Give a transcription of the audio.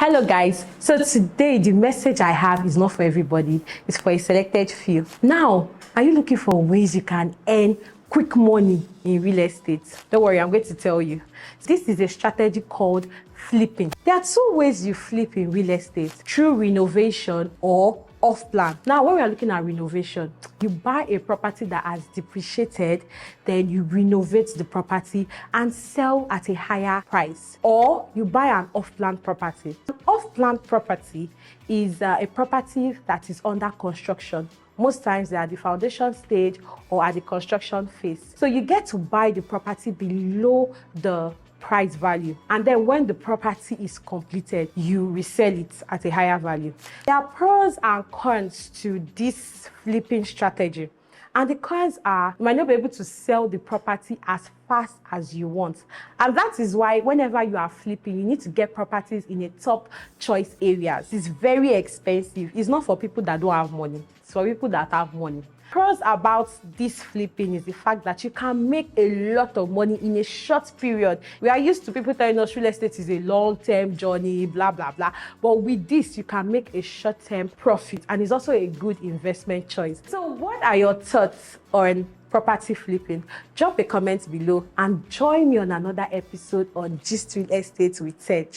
Hello guys, so today the message I have is not for everybody, it's for a selected few. Now, are you looking for ways you can earn quick money in real estate? Don't worry, I'm going to tell you. This is a strategy called flipping. There are two ways you flip in real estate: through renovation or off plan. Now, when we are looking at renovation, you buy a property that has depreciated, then you renovate the property and sell at a higher price. Or you buy an off-plan property. An off-plan property is a property that is under construction. Most times they are at the foundation stage or at the construction phase. So you get to buy the property below the price value, and then when the property is completed, you resell it at a higher value. There are pros and cons to this flipping strategy. And the cons are, you might not be able to sell the property as fast as you want. And that is why whenever you are flipping, you need to get properties in a top choice areas. It's very expensive. It's not for people that don't have money. It's for people that have money. Pros about this flipping is the fact that you can make a lot of money in a short period. We are used to people telling us real estate is a long-term journey, blah, blah, blah. But with this, you can make a short-term profit, and it's also a good investment choice. So what are your thoughts on property flipping? Drop a comment below and join me on another episode on Gist Real Estate with Tej.